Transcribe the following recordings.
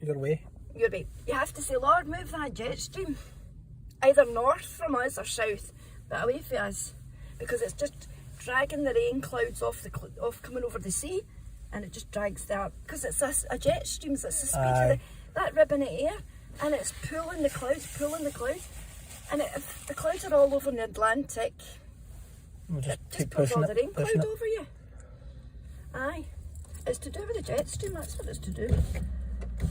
Your way. Your way. You have to say, Lord, move that jet stream. Either north from us or south, but away from us. Because it's just dragging the rain clouds off coming over the sea, and it just drags that. Because it's a jet stream, so it's the speed of that ribbon of air, and it's pulling the clouds. And if the clouds are all over in the Atlantic, We'll just it keep just pulls pushing all the rain it, cloud pushing it. over you. Aye. It's to do with the jet stream, that's what it's to do.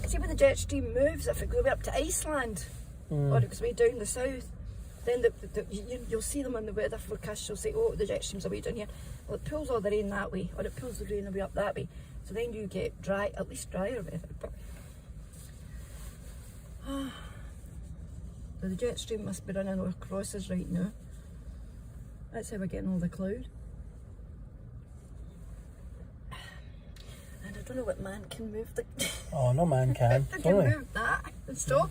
See when the jet stream moves, if it goes up to Iceland, or it goes way down the south, then you'll see them on the weather forecast, you'll say, oh, the jet stream's away down here. Well, it pulls all the rain that way, or it pulls the rain away up that way. So then you get dry, at least drier weather. But, so the jet stream must be running across us right now. That's how we're getting all the cloud. And I don't know what man can move the... Oh, no man can. They can move that and stop.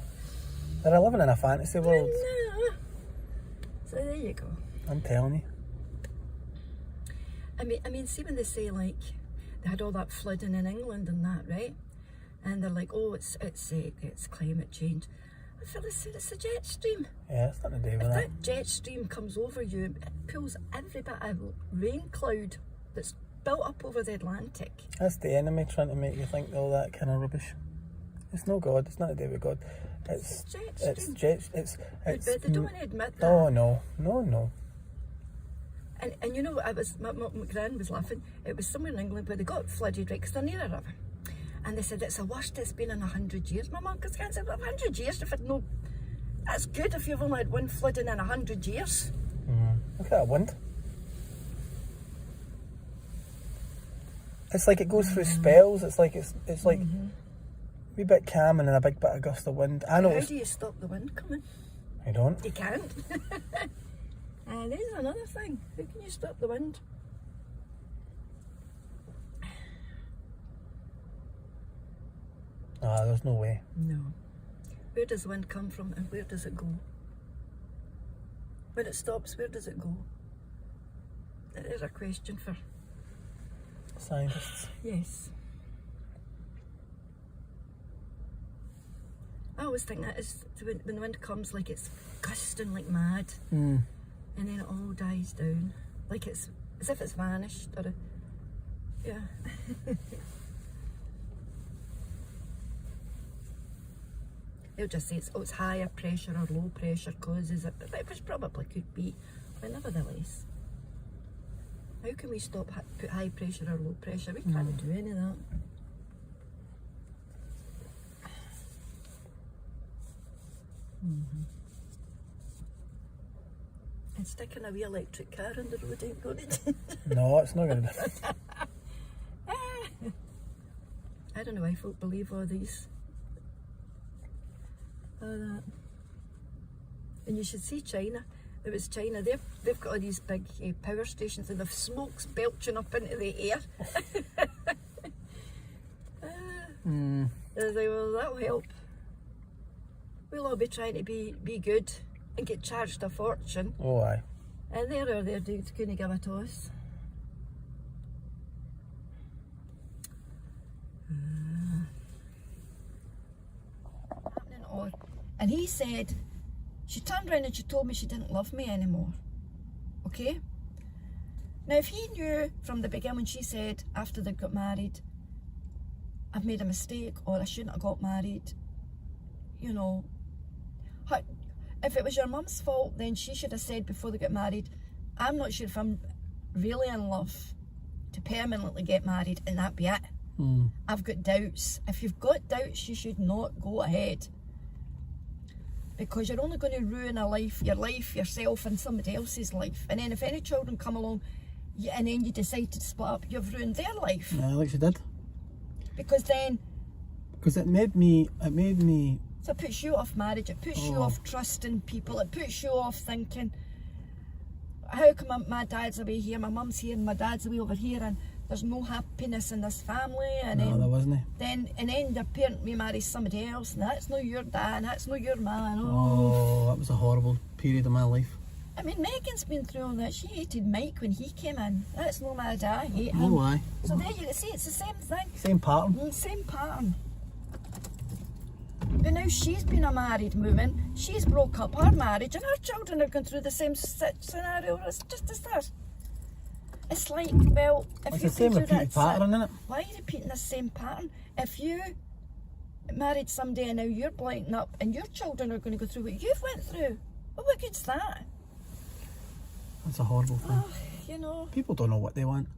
They're living in a fantasy world. No. So there you go. I'm telling you. I mean, see when they say like they had all that flooding in England and that, right? And they're like, oh, it's climate change. I feel said it's a jet stream. Yeah, it's nothing to do with If that. that jet stream comes over you, it pulls every bit of rain cloud that's built up over the Atlantic. That's the enemy trying to make you think all that kind of rubbish. It's no God. It's not to do with God. It's jet. It's but they don't want to admit that. Oh no. And you know, my gran was laughing. It was somewhere in England where they got flooded, right, because they're near a river. And they said, it's the worst it's been in 100 years. My mum said, 100 years? If it no, that's good if you've only had one flooding in 100 years. Look at that wind. It's like it goes through spells. It's like a wee bit calm and then a big bit of gust of wind. I know. How do you stop the wind coming? I don't. You can't. And there's another thing. How can you stop the wind? Ah, there's no way. No. Where does the wind come from and where does it go? When it stops, where does it go? That is a question for Scientists. yes. I always think that is when the wind comes, like it's gusting like mad, and then it all dies down, like it's as if it's vanished, or yeah. They'll just say it's higher pressure or low pressure causes it, which probably could be, but nevertheless. How can we stop put high pressure or low pressure? We can't do any of that. And sticking a wee electric car on the road ain't going to do. No, it's not going to do. I don't know why folk believe all these. All that. And you should see China. It was China. They've got all these big power stations and the smoke's belching up into the air. I was like, well, that'll help. We'll all be trying to be good and get charged a fortune. Oh, aye. And they're going to give it to us. Happening odd. And he said, she turned around and she told me she didn't love me anymore. Okay? Now, if he knew from the beginning when she said after they got married, I've made a mistake or I shouldn't have got married, you know, if it was your mum's fault, then she should have said before they got married, I'm not sure if I'm really in love to permanently get married, and that be it. I've got doubts. If you've got doubts, you should not go ahead. Because you're only going to ruin your life, yourself, and somebody else's life. And then if any children come along, and then you decide to split up, you've ruined their life. Yeah, like she did. Because then... Because it made me... So it puts you off marriage, it puts you off trusting people, it puts you off thinking, how come my dad's away here, my mum's here, and my dad's away over here, and there's no happiness in this family, and No, there wasn't. then their parent may marry somebody else, and that's not your dad, and that's not your man. Oh, that was a horrible period of my life. I mean, Megan's been through all that. She hated Mike when he came in. That's not my dad, I hate him. Oh, aye. So there you see, it's the same thing. Same pattern. Same pattern. now she's been a married woman, she's broke up her marriage, and her children are going through the same scenario just as that. It's like, well, if It's you the same do repeated that, pattern, isn't it? why are you repeating the same pattern? If you married somebody and now you're blighting up and your children are going to go through what you've went through, well, what good's that? That's a horrible thing. Oh, you know. People don't know what they want.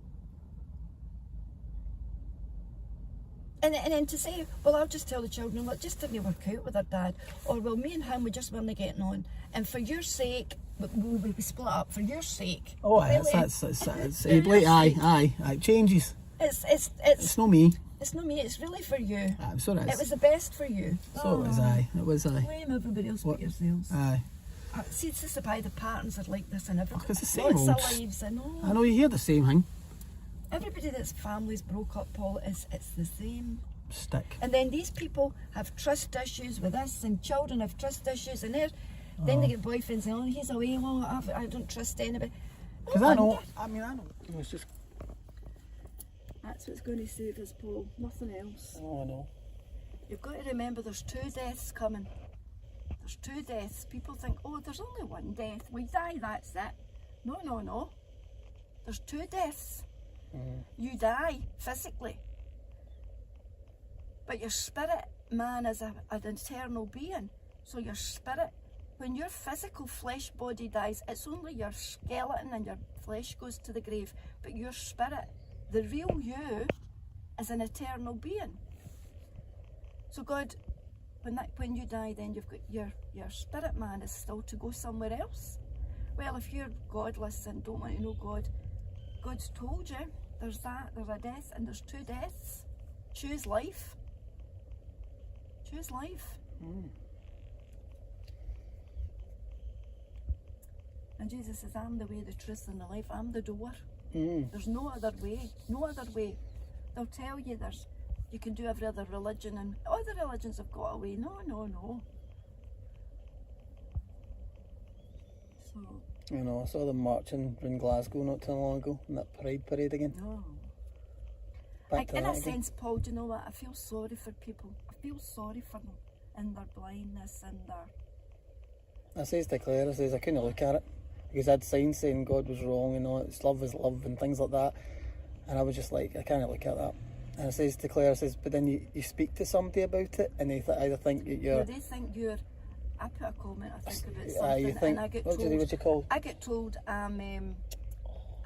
And then to say, well, I'll just tell the children, well, it just didn't work out with their dad. Or, well, me and him, we just weren't getting on. And for your sake, we'll be split up. For your sake. Oh, really? it's like, aye, changes. It's no me. It's not me, it's really for you. Aye, so it is. It was the best for you. So it was aye. Blame everybody else but yourselves. Aye. See, it's just about the patterns are like this and everything. It's the same Lots old. of lives, I know. I know you hear the same thing. Everybody that's families broke up, Paul, it's the same. Stick. And then these people have trust issues with us, and children have trust issues, and then they get boyfriends and, oh, he's away, well, I don't trust anybody. Because I know. It's just. That's what's going to save us, Paul, nothing else. Oh, I know. You've got to remember there's 2 deaths coming. There's 2 deaths. People think, oh, there's only 1 death. We die, that's it. No. There's 2 deaths. You die physically. But your spirit, man, is an eternal being. So your spirit, when your physical flesh body dies, it's only your skeleton and your flesh goes to the grave. But your spirit, the real you, is an eternal being. So God, when you die, then you've got your spirit man is still to go somewhere else. Well, if you're godless and don't want to know God, God's told you there's a death, and there's 2 deaths. Choose life. Choose life. And Jesus says, I'm the way, the truth, and the life. I'm the door. There's no other way. No other way. They'll tell you you can do every other religion, and other religions have got away. No. So. You know, I saw them marching in Glasgow not too long ago in that pride parade again. No. Back to In that a again. sense, Paul, do you know what? I feel sorry for people. I feel sorry for them in their blindness and their... I says to Claire, I couldn't look at it because I'd signs saying God was wrong and all, it's love is love and things like that, and I was just like, I can't look at that. And I says to Claire, but then you speak to somebody about it and they either think that you're... No, they think you're... I put a comment, I think, about something, think, and I get what told... you call? I get told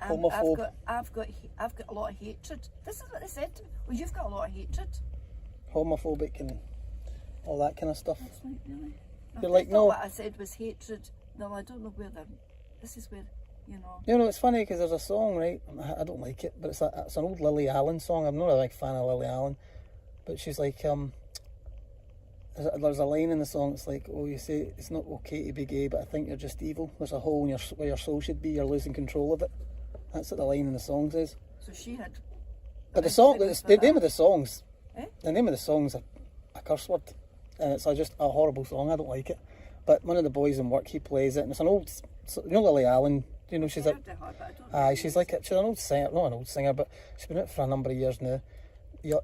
homophobe. I've got a lot of hatred. This is what they said to me. Well, you've got a lot of hatred. Homophobic and all that kind of stuff. That's like, really? You're like, no. What I said was hatred. No, I don't know where this is where, you know. You know, it's funny because there's a song, right? I don't like it, but it's an old Lily Allen song. I'm not a big fan of Lily Allen, but she's like, there's a line in the song. It's like, oh, you say it's not okay to be gay, but I think you're just evil. There's a hole in where your soul should be. You're losing control of it. That's what the line in the song says. So she had. But the song, the name of the songs, eh? the name of the song's a curse word, and it's just a horrible song. I don't like it. But one of the boys in work, he plays it, and it's an old, Lily Allen. You know, she's she's like she's an old singer, not an old singer, but she's been out for a number of years now.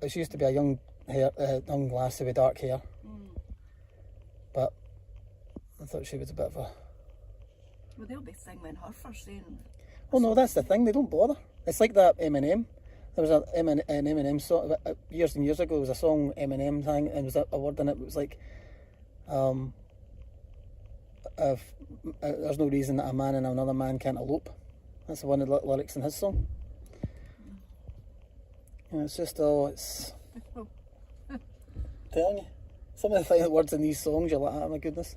She used to be a young lassie with dark hair, but I thought she was a bit of a. Well, they'll be singing her for saying. Well, no, that's the thing. They don't bother. It's like that Eminem. There was an Eminem song years and years ago. There was a song Eminem sang, and there was a word in it. It was like, there's no reason that a man and another man can't elope. That's one of the lyrics in his song. And it's just it's telling you, some of the words in these songs, you're like, oh my goodness.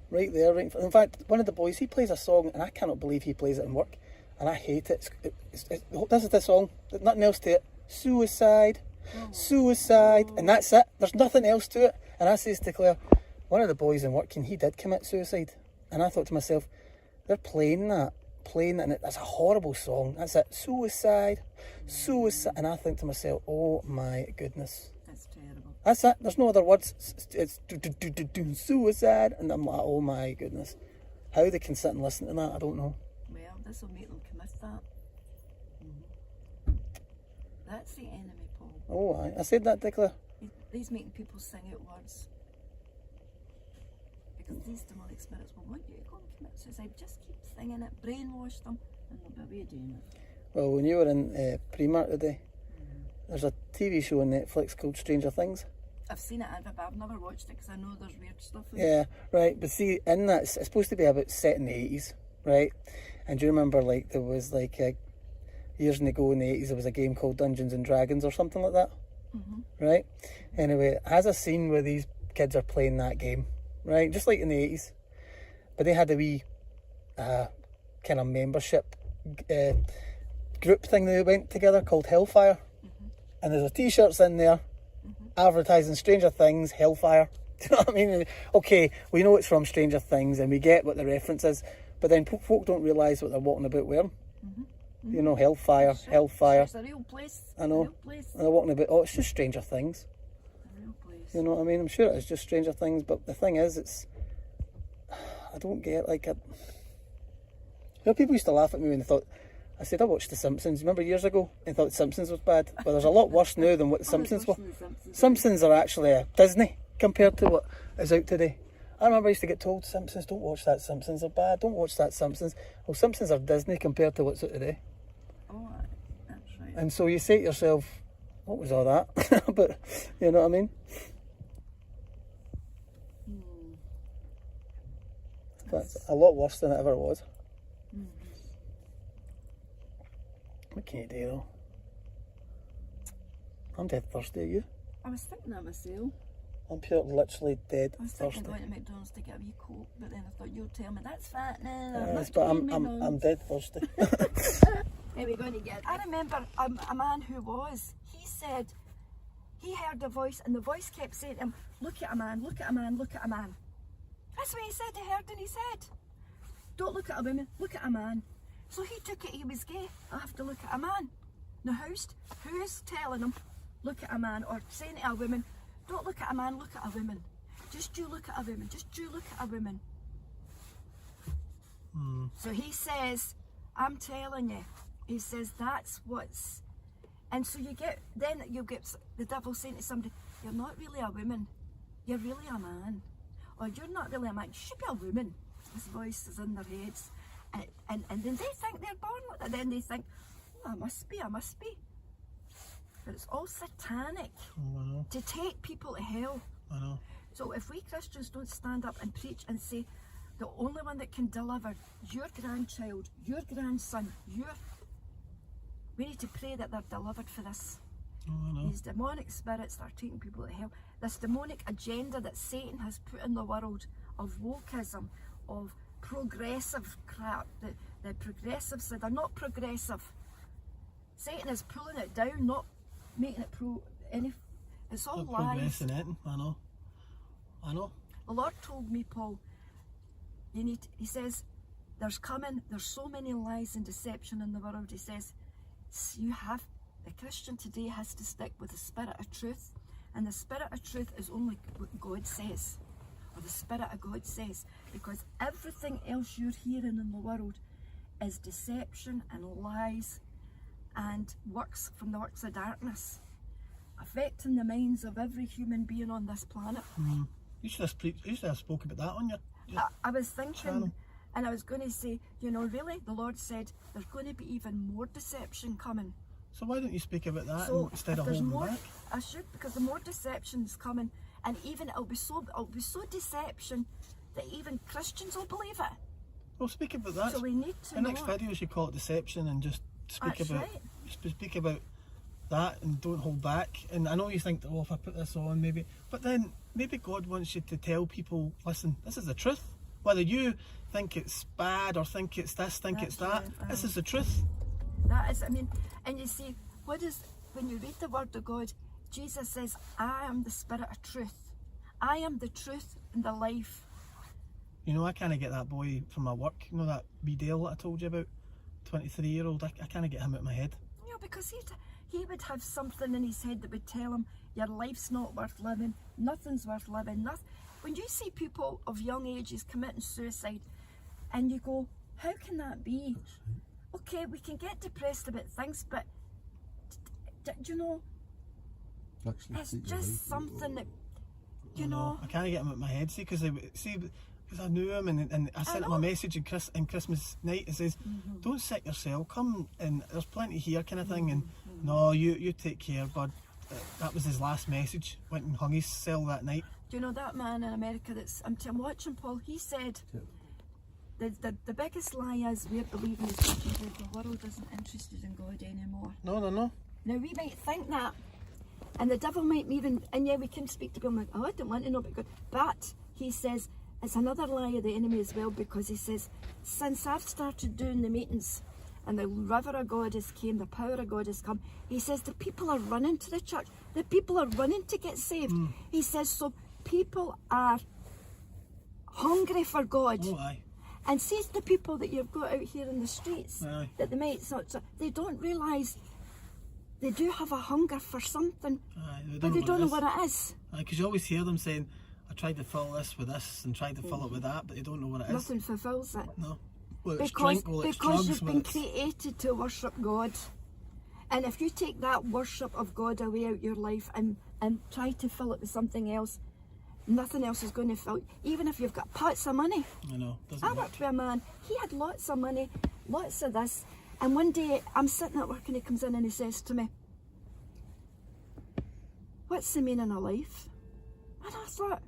Right there, right. In fact, one of the boys, he plays a song, and I cannot believe he plays it in work, and I hate it. This is the song, nothing else to it. Suicide, suicide, and that's it. There's nothing else to it. And I says to Claire, one of the boys in work, and he did commit suicide. And I thought to myself, they're playing that, and that's a horrible song. That's it, suicide, suicide. And I think to myself, oh my goodness. That's terrible. That's it, there's no other words. It's suicide. And I'm like, oh my goodness. How they can sit and listen to that, I don't know. Well, this will make them commit that. That's the enemy, Paul. Oh, I said that to Claire. He's making people sing out words. because these demonic spirits will want you to go and commit suicide. Just keep singing it, brainwash them, and they'll be doing it. Well, when you were in Primark today, there's a TV show on Netflix called Stranger Things. I've seen it, but I've never watched it because I know there's weird stuff in it. Yeah, right. But see, in that, it's supposed to be about set in the 80s, right? And do you remember, like, there was, like, years ago in the 80s, there was a game called Dungeons and Dragons or something like that, right? Anyway, it has a scene where these kids are playing that game, right? Just like in the 80s. But they had a wee kind of membership group thing they went together called Hellfire. And there's a t-shirts in there advertising Stranger Things, Hellfire. Do you know what I mean? Okay, we know it's from Stranger Things and we get what the reference is, but then folk don't realise what they're walking about wearing. You know, Hellfire, Hellfire. It's a real place. I know. A real place. And they're walking about, oh, it's just Stranger Things. A real place. You know what I mean? I'm sure it is just Stranger Things, but the thing is, I don't get, like, people used to laugh at me when they thought, I said, I watched The Simpsons, remember years ago, and thought The Simpsons was bad. But there's a lot worse now than what The Simpsons were. Simpsons are actually Disney compared to what is out today. I remember I used to get told, Simpsons, don't watch that, Simpsons are bad, don't watch that, Simpsons. Well, Simpsons are Disney compared to what's out today. Oh, that's right. And so you say to yourself, what was all that? But, you know what I mean? That's a lot worse than it ever was. What can you do though? I'm dead thirsty, are you? I was thinking that myself. I'm pure literally dead I was thirsty. thinking going to McDonald's to get a wee Coke, but then I thought you'll tell me that's fattening. Yes, but I'm dead thirsty. Hey, we're going to get. I remember a man who he said he heard a voice, and the voice kept saying to him, "Look at a man, look at a man, look at a man." That's what he said. He heard, and he said, "Don't look at a woman, look at a man." So he took it he was gay. I have to look at a man. Now who's telling him, look at a man, or saying to a woman, don't look at a man, look at a woman. Just you look at a woman, just you look at a woman. So he says, I'm telling you, he says that's what's, and so you'll get the devil saying to somebody, you're not really a woman, you're really a man. Or you're not really a man, you should be a woman. This voice is in their heads. And then they think they're born like that. Then they think, oh, I must be. But it's all satanic to take people to hell. I know. So if we Christians don't stand up and preach and say, the only one that can deliver your grandchild, your grandson, we need to pray that they're delivered for this. These demonic spirits that are taking people to hell. This demonic agenda that Satan has put in the world of wokeism, of progressive crap. The progressive said they're not progressive. Satan is pulling it down, not making it it's all lies. I know. The Lord told me, Paul, he says, there's so many lies and deception in the world. He says, the Christian today has to stick with the spirit of truth. And the spirit of truth is only what God says. Or the Spirit of God says, because everything else you're hearing in the world is deception and lies and works from the works of darkness, affecting the minds of every human being on this planet. You should have spoken about that on your I was thinking channel. And I was going to say, really, the Lord said there's going to be even more deception coming. So why don't you speak about that So instead of there's holding more, back? I should, because the more deception's coming, and even it'll be so deception that even Christians will believe it. Well, speak about that. So we need to The next video, you should call it deception and just speak about that and don't hold back. And I know you think, oh, if I put this on, maybe, but then maybe God wants you to tell people, listen, this is the truth. Whether you think it's bad or think it's this, it's that, this is the truth. That is, and you see, when you read the Word of God, Jesus says, I am the Spirit of truth. I am the truth and the life. You know, I can't get that boy from my work, you know, that wee Dale that I told you about, 23-year-old, I can't get him out of my head. Yeah, because he would have something in his head that would tell him, your life's not worth living, nothing's worth living. When you see people of young ages committing suicide, and you go, how can that be? Okay, we can get depressed about things, but you know, it's just something that, you know. I can't get him out of my head, see, because because I knew him, and I sent him a message in Christmas night. It says, "Don't sick yourself. Come, and there's plenty here," kind of thing. And no, you take care, bud. That was his last message. Went and hung his cell that night. Do you know that man in America I'm watching, Paul? He said the biggest lie is we're believing is that the world isn't interested in God anymore. No. Now we might think that, and the devil might even, and yeah, we can speak to him like, oh, I don't want to know about God. But he says it's another lie of the enemy as well, because he says, since I've started doing the meetings and the river of God has came, the power of God has come, he says the people are running to the church. The people are running to get saved. He says, so people are hungry for God. Oh, aye. And says the people that you've got out here in the streets, Aye. that they might they don't realise they do have a hunger for something, Aye, but they don't know what it is. Because you always hear them saying, I tried to fill this with this and tried to fill it with that, but they don't know what it is. Nothing fulfills it. No. Well, it's Because, drink, well, it's because drugs, you've well, been it's... created to worship God. And if you take that worship of God away out your life and try to fill it with something else, nothing else is going to fill. Even if you've got pots of money. I know. Doesn't I work. worked with a man, he had lots of money, lots of this, and one day I'm sitting at work and he comes in and he says to me, what's the meaning of life? And I thought,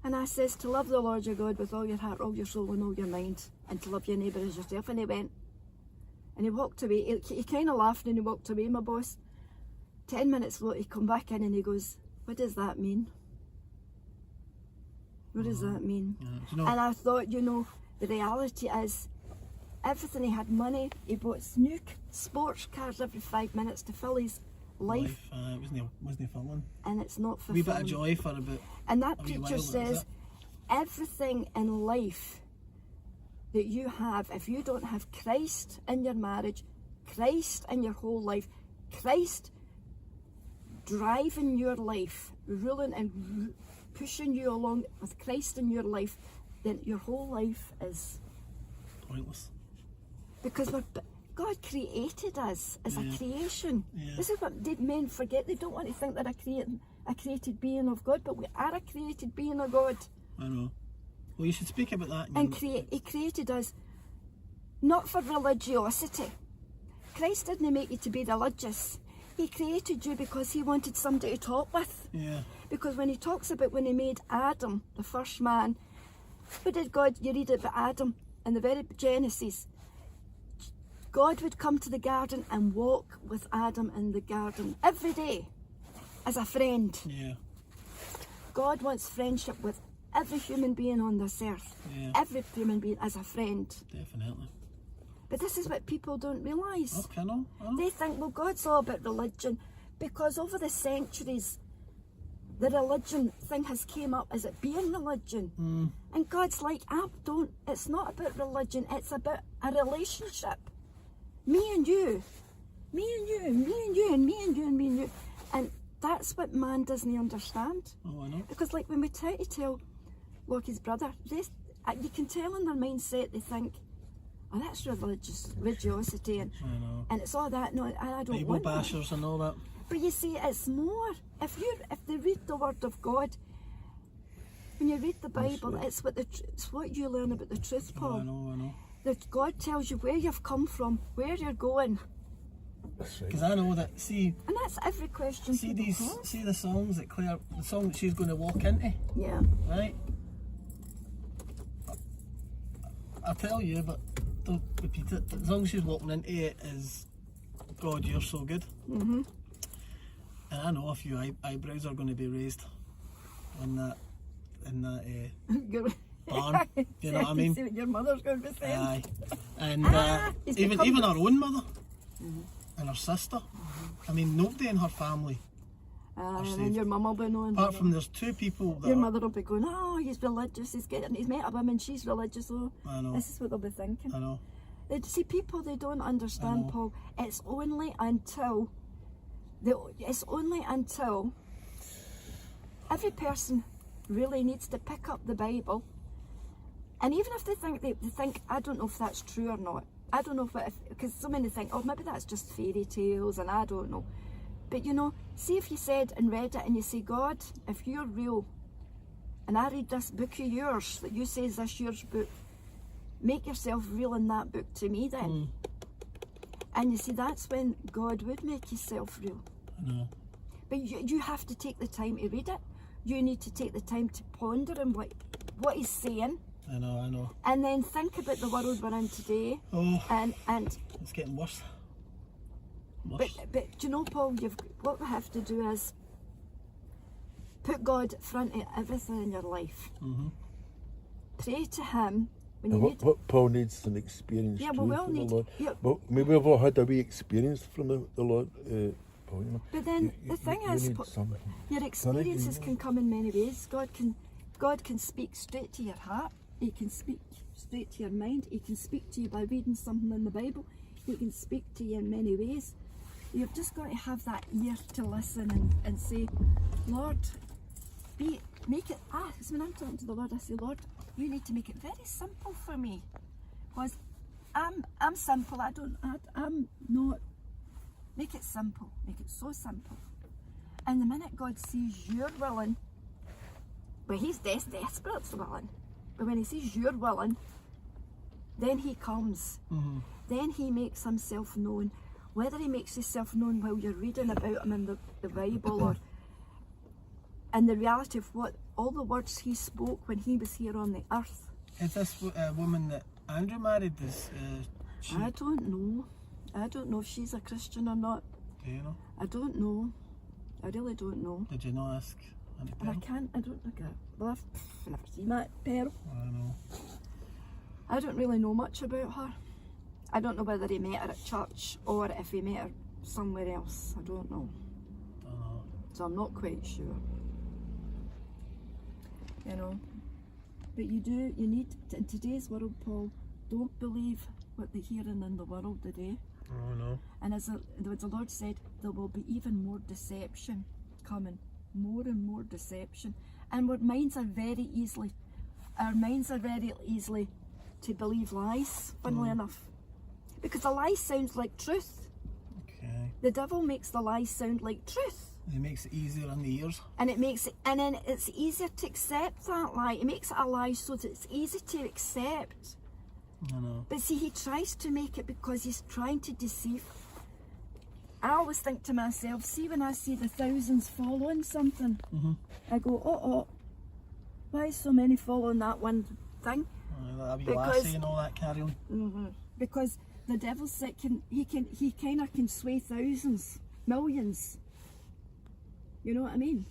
and I says, to love the Lord your God with all your heart, all your soul and all your mind, and to love your neighbour as yourself. And he went, and he walked away, he kind of laughed and he walked away, my boss. 10 minutes later he come back in and he goes, what does that mean? What does that mean? Yeah. Do you know, And I thought, the reality is, everything, he had money, he bought new sports cars every 5 minutes to fill his life. wasn't filling. And it's not A wee fulfilling. bit of joy for a bit. And that a wee preacher while, says, everything in life that you have, if you don't have Christ in your marriage, Christ in your whole life, Christ driving your life, ruling and pushing you along with Christ in your life, then your whole life is Pointless. because God created us as a creation. Yeah. This is what men forget. They don't want to think they're a created being of God, but we are a created being of God. I know. Well, you should speak about that. And he created us not for religiosity. Christ didn't make you to be religious. He created you because he wanted somebody to talk with. Yeah. Because when he talks about when he made Adam, the first man, what did God, you read about Adam in the very Genesis, God would come to the garden and walk with Adam in the garden every day as a friend. Yeah. God wants friendship with every human being on this earth. Yeah. Every human being as a friend. Definitely. But this is what people don't realise. Okay, I know. They think, well, God's all about religion, because over the centuries, the religion thing has came up as it being religion. And God's like, it's not about religion, it's about a relationship. Me and you. Me and you, and me and you, and me and you, and me and you. And that's what man doesn't understand. Oh, I know. Because like when we try to tell Lockie's brother, you can tell in their mindset, they think, oh, that's religiosity, and I know. and it's all that. No, I don't Bible want that. bashers and all that. But you see, it's more. If they read the Word of God, when you read the Bible, it's what you learn about the truth, Oh, Paul. I know. That God tells you where you've come from, where you're going, Because I know that, see and that's every question. people have. see the songs that Claire, the song that she's going to walk into, Yeah. right? I'll tell you, but don't repeat it. The song she's walking into it is God, You're So Good. Mhm. And I know a few eyebrows are going to be raised in that barn. You know what I mean? See what your mother's going to be saying. Aye. And he's even become- her own mother and her sister. I mean, nobody in her family. And then saved. your mum will be knowing. Apart from there's two people that Your are, mother will be going, oh, he's religious, he's met a woman, she's religious, oh. I know. This is what they'll be thinking. I know. See, people, they don't understand, know. Paul. It's only until every person really needs to pick up the Bible, and even if they think, I don't know if that's true or not. I don't know because so many think, oh, maybe that's just fairy tales, and I don't know. But see if you said and read it and you say, God, if you're real and I read this book of yours that you say is this yours book, make yourself real in that book to me then. And you see, that's when God would make himself real. I know. But you have to take the time to read it. You need to take the time to ponder on what he's saying. I know. And then think about the world we're in today. Oh, and it's getting worse. But do you know, Paul, what we have to do is put God front of everything in your life. Pray to him. When you need... what Paul needs some experience Yeah, too well, we all from need... the Lord. Yeah. But maybe we've all had a wee experience from the Lord, Paul, you know. But then the thing is, need some. your experiences can come in many ways. God can speak straight to your heart. He can speak straight to your mind. He can speak to you by reading something in the Bible. He can speak to you in many ways. You've just got to have that ear to listen and say, Lord, make it, because when I'm talking to the Lord, I say, Lord, you need to make it very simple for me. Because I'm simple, I'm not, make it simple, make it so simple. And the minute God sees you're willing, well, he's desperately willing, but when he sees you're willing, then he comes. Then he makes himself known. Whether he makes himself known while you're reading about him in the Bible, or in the reality of what all the words he spoke when he was here on the earth. Is this woman that Andrew married? I don't know. I don't know if she's a Christian or not. Do you know? I don't know. I really don't know. Did you not ask Auntie And I Pearl? can't, I don't know. Well, I've never seen that Pearl. I know. I don't really know much about her. I don't know whether he met her at church or if he met her somewhere else. I don't know. Don't know. So I'm not quite sure. You know. But you need, in today's world, Paul, don't believe what they're hearing in the world today. Oh no. And as the Lord said, there will be even more deception coming. More and more deception. And our minds are very easily to believe lies, funnily enough. Because a lie sounds like truth. Okay. The devil makes the lie sound like truth. It makes it easier on the ears. And and then it's easier to accept that lie. It makes it a lie so that it's easy to accept. I know. But see, he tries to make it because he's trying to deceive. I always think to myself, see, when I see the thousands following something, I go, oh, why so many following that one thing? That wee Because- lassie and all that carry on. Because the devil he kind of can sway thousands, millions. You know what I mean?